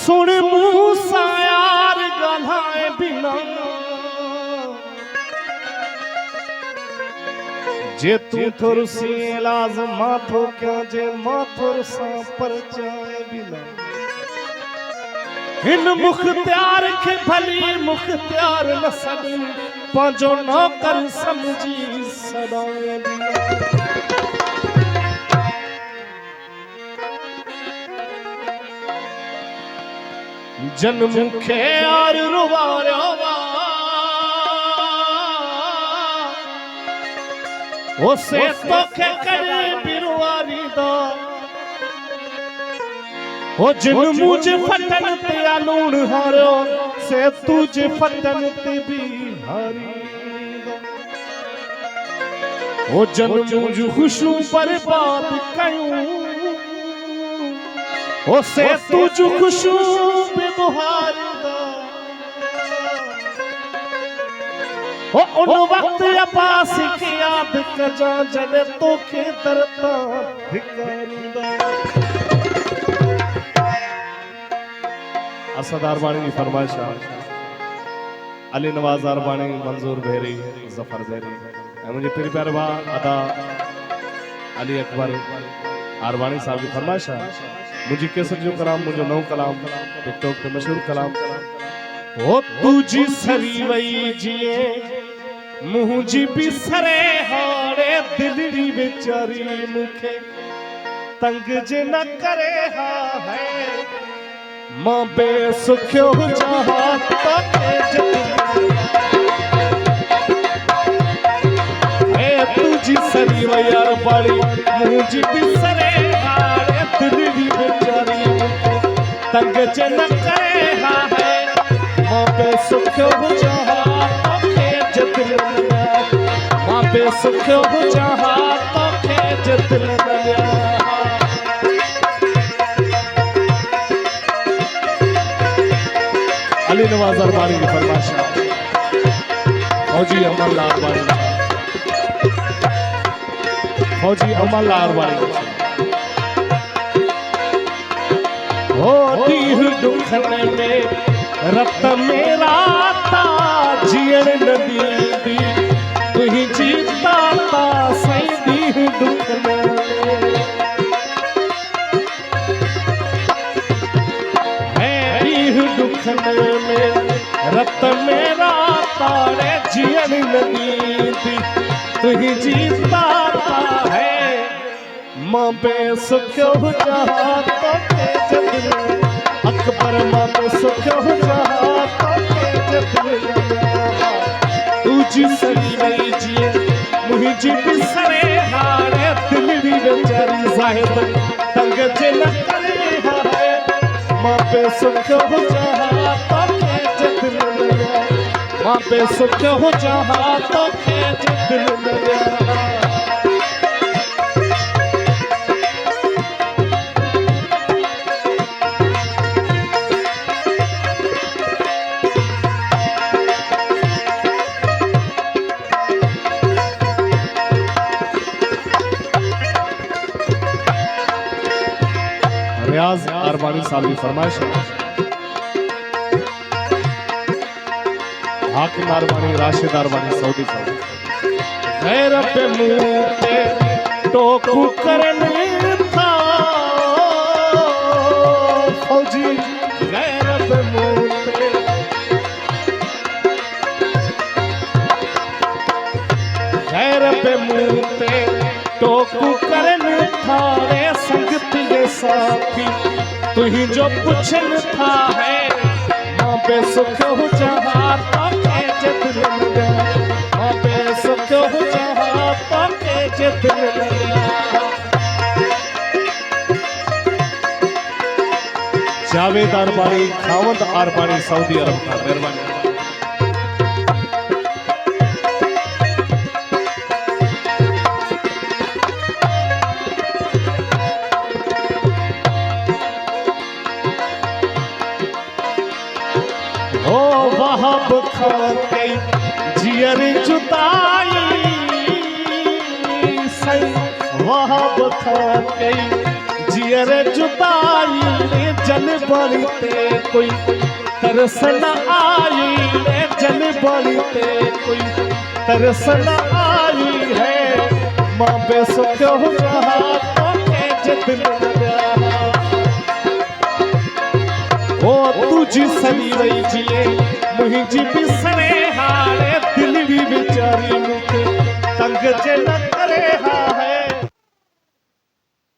सुन मूसा यार गलाए बिना जे तू थोर सी इलाज माथो क्या जे माथुर सा पर जाए बिना इन मुख्तियार के भली मुख्तियार न सदी पंजो नौकर समझी सदाए बिना जन्म के यार रुवाया उसे तो के करे बिरवारी दा ओ जिन मुझे फटन ते आलूण हारो से तुझे फटन ते बिहारी दा ओ जन्म मुझे खुशू बर्बाद कयूं ओ से तुझ खुशू बेबहारी दा ओ उन वक्त अब्बास की याद कजा जने तो के दरता भिकारीदा असद अरबानी की फरमाइश अली नवाज अरबानी मंजूर भेरी जफर भेरी मुझे फिर प्यार भा अदा अली अकबर अरबानी साहब की फरमाइश मुझे केसर जो कलाम मुझे नौ कलाम टिकटॉक पे मशहूर कलाम ओ तुझी सरी वई जिए मुझी बिसरे हारे दिलड़ी बेचारी मुखे तंग जे न करे हा है मां बेसुख्यो जहा तके ए तुझी सरी वई यार बड़ी मुझी बिसरे हारे दिलड़ी बेचारी मुखे तंग जे न करे हा है मां बेसुख्यो जहा बेसुख्यो जहा तो खेज दिल दया अली नवाज अरबानी की फरमाइश फौजी अमल अरबानी फौजी अमल अरबानी हो दीह दुखने में रत मेरा ता जियन नदी दी तुही जीता ता सही दीह दुखने है दीह दुखने में रत मेरा तारे जियन नदी दी तुही जीता ता है मां बेसुख्यो जहा तो के जदिल अकबर मां बेसुख्यो जहा तो के जदिल तुझी सरी वई जिए मुझी बिसरे हारे दिलड़ी बेचारी जाहिद तंग जे न करे हारे मां बेसुख्यो जहा तो के दिल लगा मां बेसुख्यो जहा तो के दिल लगा रियाज अरबानी साहब की फरमाइश हाकिम अरबानी राशिद अरबानी सऊदी साहब गैर पे मुंह पे टोकू करने था फौजी गैर पे मुंह पे गैर पे मुंह पे टोकू करने था रे संगत के साथी तुही जो पूछन था है मां बेसुख्यो जहा तो के दिल लगा मां बेसुख्यो जहा तो के दिल लगा जावेद अरबानी खावंद अरबानी सऊदी अरब का मेहरबानी वहाब खाते जियर जुदाई सही वहाब खाते जियर जियर जुदाई ने जल बड़ी ते कोई तरस न आई ने जल बड़ी ते कोई तरस न आई है मां बेसुख हो रहा तो के जिद ओ तुझी सनी वही जिए मुझी बिसरे हारे दिल भी बेचारी मुके तंग जे न